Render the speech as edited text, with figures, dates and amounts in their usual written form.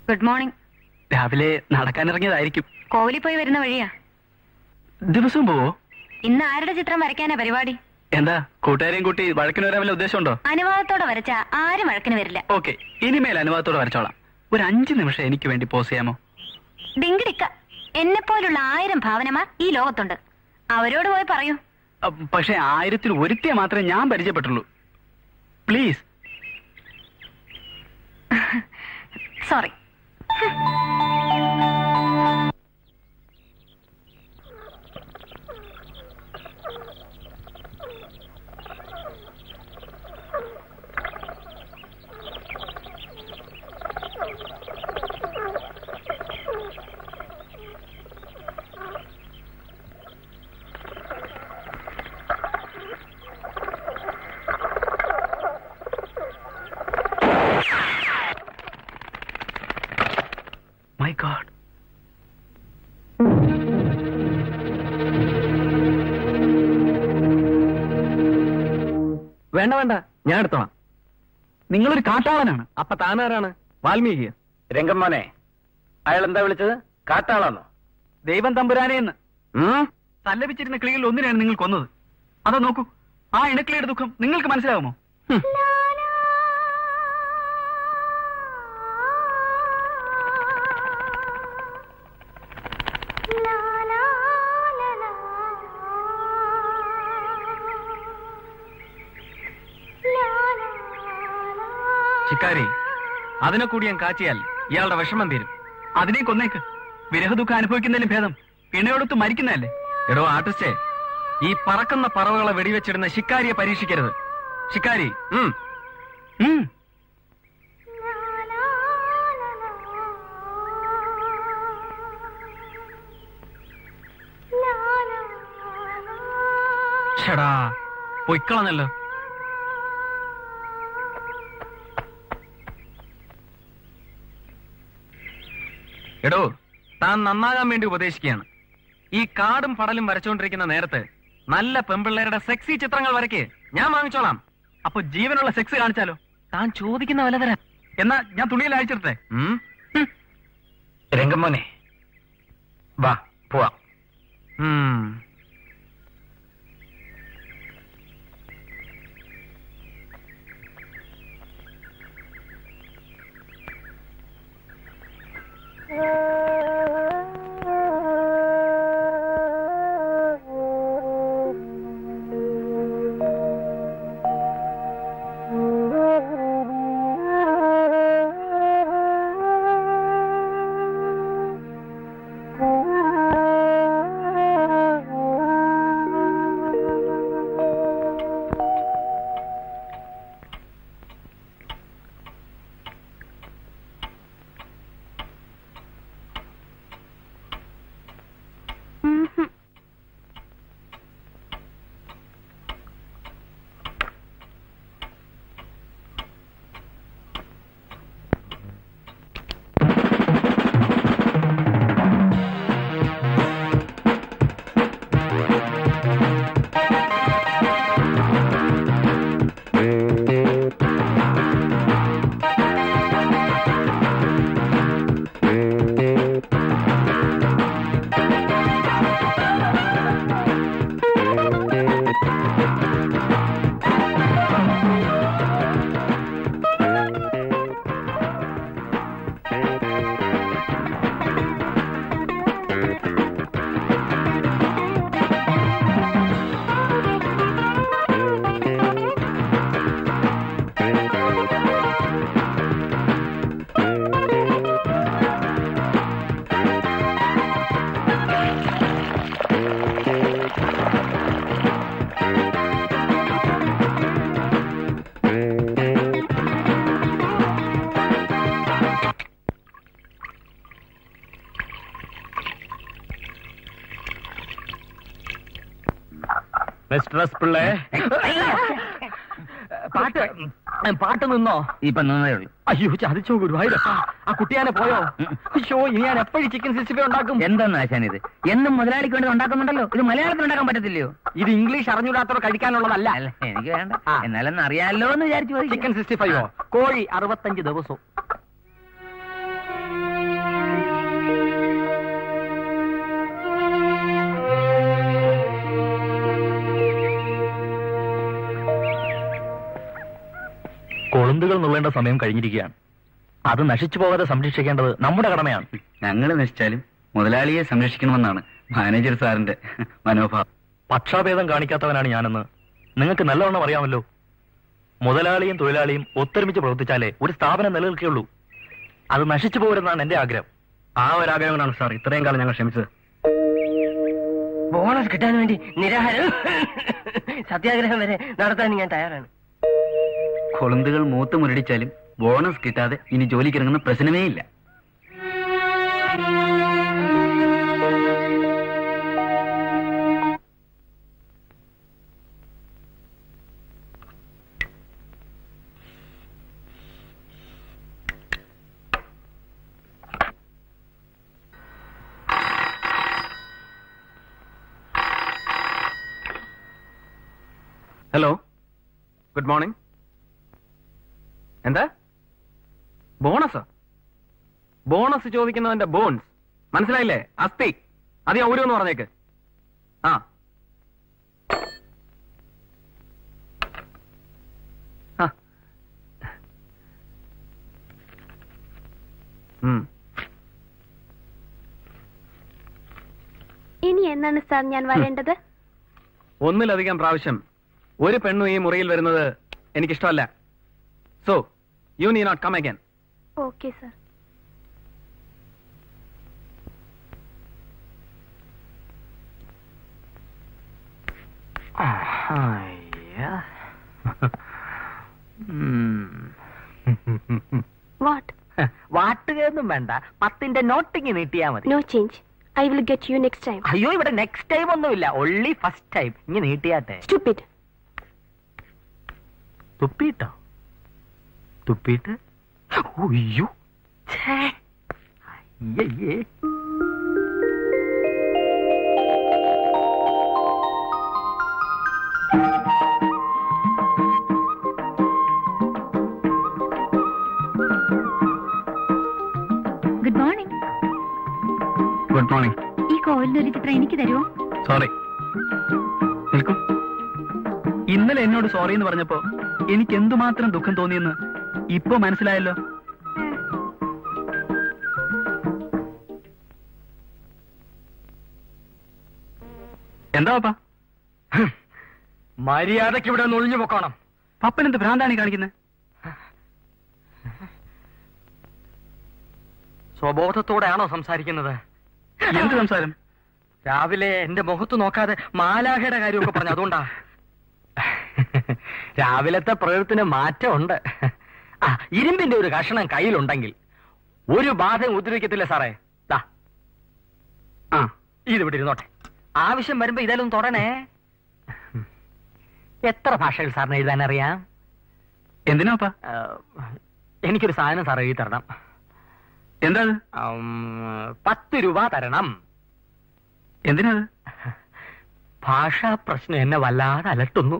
Good morning. രാവിലെ നടക്കാനിറങ്ങിയതായിരിക്കും. കോവിലിൽ പോയി വരുന്ന വഴിയാ. ദിവസവും പോവോ? ഇന്ന് ആരുടെ ചിത്രം വരയ്ക്കാനാ പരിപാടി? എന്താ കൂട്ടുകാരെയും കൂട്ടി വഴക്കിന് വരാൻ വല്ല ഉദ്ദേശമുണ്ടോ? അനുവാദത്തോടെ വരച്ചാ ആരും വഴക്കിന് വരില്ല. ഓക്കെ, ഇനിമേൽ അനുവാദത്തോടെ വരച്ചോളാം. ഒരു 5 നിമിഷം എനിക്ക് വേണ്ടി പോസ് ചെയ്യാമോ? ഡിങ്കിടിക്ക, എന്നെ പോലുള്ള 1000 ഭാവനമാർ ഈ ലോകത്തുണ്ട്. അവരോട് പോയി പറയൂ. പക്ഷെ 1000-ൽ ഒരുത്തിയെ മാത്രമേ ഞാൻ പരിചയപ്പെട്ടുള്ളൂ. പ്ലീസ്. സോറി. My God. വേണ്ട വേണ്ട, ഞാൻ എടുത്തോളാം. നിങ്ങളൊരു കാട്ടാളനാണ്. അപ്പൊ താനാരാണ്? വാൽമീകി? രംഗമ്മോനെ, അയാൾ എന്താ വിളിച്ചത്? കാട്ടാളാന്നോ? ദൈവം തമ്പുരാനെന്ന് തല്ലപിച്ചിരുന്ന കിളികളിൽ ഒന്നിനെയാണ് നിങ്ങൾ കൊന്നത്. അതാ നോക്കൂ, ആ ഇണക്കിളിയുടെ ദുഃഖം നിങ്ങൾക്ക് മനസ്സിലാകുമോ? ശിക്കാരി, അതിനെ കൂടി ഞാൻ കാച്ചിയാൽ ഇയാളുടെ വിഷമം തീരും. അതിനെ കൊന്നേക്ക്. വിരഹ ദുഃഖം അനുഭവിക്കുന്നതിലും ഭേദം ഇണയോടൊത്ത് മരിക്കുന്നതല്ലേ? എടോ ആർട്ടിസ്റ്റേ, ഈ പറക്കുന്ന പറവകളെ വെടിവെച്ചിടുന്ന ശിക്കാരിയെ പരീക്ഷിക്കരുത്. ശിക്കാരി, ഷടാ പൊയ്ക്കളഞ്ഞല്ലോ. എടോ, താൻ നന്നാകാൻ വേണ്ടി ഉപദേശിക്കുകയാണ്. ഈ കാടും പടലും വരച്ചുകൊണ്ടിരിക്കുന്ന നേരത്ത് നല്ല പെമ്പിള്ളേരുടെ സെക്സി ചിത്രങ്ങൾ വരയ്ക്ക്, ഞാൻ വാങ്ങിച്ചോളാം. അപ്പൊ ജീവനുള്ള സെക്സ് കാണിച്ചാലോ? താൻ ചോദിക്കുന്ന വില തരാം. എന്നാ ഞാൻ തുണിയിൽ അയച്ചിട്ടെ. രംഗമ്മോനെ, വാ പോവാം. മിസ്റ്റർ പിള്ളേ, പാട്ട് നിന്നോ? ഇപ്പൊ നിന്നേ ഉള്ളൂ. അയ്യോ ചതിച്ചോ ഗുരുവായൂരപ്പ. ആ കുട്ടിയാനെ പോയോ? അയ്യോ, ഇനി ഞാൻ എപ്പോഴും ചിക്കൻ 65 ഉണ്ടാക്കും. എന്താന്ന് ആശാൻ ഇത്? എന്നും മുതലാളിക്ക് വേണ്ടി ഉണ്ടാക്കുന്നുണ്ടല്ലോ. ഇത് മലയാളത്തിൽ ഉണ്ടാക്കാൻ പറ്റത്തില്ലയോ? ഇത് ഇംഗ്ലീഷ് അറിഞ്ഞൂടാത്തവർ കഴിക്കാനുള്ളതല്ല. അല്ല, എനിക്ക് വേണ്ട. എന്നാലൊന്നും അറിയാലോ എന്ന് വിചാരിച്ചു. ചിക്കൻ 65 കോഴി 65 ദിവസവും. കൊളുന്തുകൾ നുള്ളേണ്ട സമയം കഴിഞ്ഞിരിക്കുകയാണ്. അത് നശിച്ചു പോകാതെ സംരക്ഷിക്കേണ്ടത് നമ്മുടെ കടമയാണ്. ഞങ്ങൾ നശിച്ചാലും മുതലാളിയെ സംരക്ഷിക്കണമെന്നാണ് മാനേജർ സാറിന്റെ മനോഭാവം. പക്ഷാഭേദം കാണിക്കാത്തവനാണ് ഞാനെന്ന് നിങ്ങൾക്ക് നല്ലവണ്ണം അറിയാമല്ലോ. മുതലാളിയും തൊഴിലാളിയും ഒത്തൊരുമിച്ച് പ്രവർത്തിച്ചാലേ ഒരു സ്ഥാപനം നിലനിൽക്കുകയുള്ളൂ. അത് നശിച്ചു പോകരുതെന്നാണ് എന്റെ ആഗ്രഹം. ആ ഒരു ആഗ്രഹമാണ് സാർ ഇത്രയും കാലം ഞങ്ങൾ ക്ഷമിച്ചത്. ബോണസ് കിട്ടാൻ വേണ്ടി നിരാഹാരം സത്യാഗ്രഹം വരെ നടത്താൻ ഞാൻ തയ്യാറാണ്. കൊളുന്തുകൾ മൂത്ത് മുരടിച്ചാലും ബോണസ് കിട്ടാതെ ഇനി ജോലിക്കിറങ്ങുന്ന പ്രശ്നമേ ഇല്ല. Hello, good morning. എന്താ ബോണസ്? ബോണസ് ചോദിക്കുന്നവന്റെ ബോൺസ് മനസ്സിലായില്ലേ? അസ്ഥി. അത് ഞാൻ ഊരുമെന്ന് പറഞ്ഞേക്ക്. ആ ആ. ഇനി എന്നാണ് സാർ ഞാൻ വരേണ്ടത്? ഒന്നിലധികം പ്രാവശ്യം ഒരു പെണ്ണും ഈ മുറിയിൽ വരുന്നത് എനിക്കിഷ്ടമല്ല. സോ യു നീ not come again. Okay sir. What? വാട്ടുകയൊന്നും വേണ്ട, 10ന്റെ നോട്ടിങ് നീട്ടിയാ മതി. No change. I will get you next time. അയ്യോ, ഇവിടെ നെക്സ്റ്റ് ടൈം ഒന്നുമില്ല, ഒൺലി ഫസ്റ്റ് ടൈം. ഇനി നീട്ടിയാട്ടെ. സ്റ്റുപ്പിഡ്. തുപ്പിട്ടോ? തുപ്പിട്ട് അയ്യോ, അയ്യേ. Good morning. Good morning. ഈ കോവിലിന്റെ ഒരു ചിത്രം എനിക്ക് തരുമോ? സോറി. നിൽക്കൂ. ഇന്നലെ എന്നോട് സോറി എന്ന് പറഞ്ഞപ്പോ എനിക്ക് എന്തുമാത്രം ദുഃഖം തോന്നിയെന്ന് ഇപ്പൊ മനസ്സിലായല്ലോ. എന്താ പാപ്പ? മര്യാദക്ക് ഇവിടെ ഒന്ന് ഒഴിഞ്ഞു പോക്കണം. പപ്പൻ എന്ത് ഭ്രാന്താണ് കാണിക്കുന്നത്? സ്വബോധത്തോടെയാണോ സംസാരിക്കുന്നത്? എന്ത് സംസാരം? രാവിലെ എന്റെ മുഖത്ത് നോക്കാതെ മാലാഖയുടെ കാര്യമൊക്കെ പറഞ്ഞു, അതുകൊണ്ടാ. രാവിലത്തെ പ്രകൃതത്തിന് മാറ്റമുണ്ട്. ആ, ഇരുമ്പിന്റെ ഒരു കഷണം കയ്യിലുണ്ടെങ്കിൽ ഒരു ബാധയും ഉദ്രവിക്കത്തില്ല സാറേ. ദാ, ആ, ഇത് ഇവിടെ ഇരുന്നോട്ടെ. ആവശ്യം വരുമ്പോ ഇതെല്ലാം തൊടണേ. എത്ര ഭാഷകൾ സാറിന് എഴുതാൻ അറിയാം? എന്തിനാ പാപ്പ? എനിക്കൊരു സാധനം സാർ എഴുതി തരണം. എന്താ? 10 രൂപ തരണം. എന്തിനാ? ഭാഷാ പ്രശ്നം എന്നെ വല്ലാതെ അലട്ടുന്നു.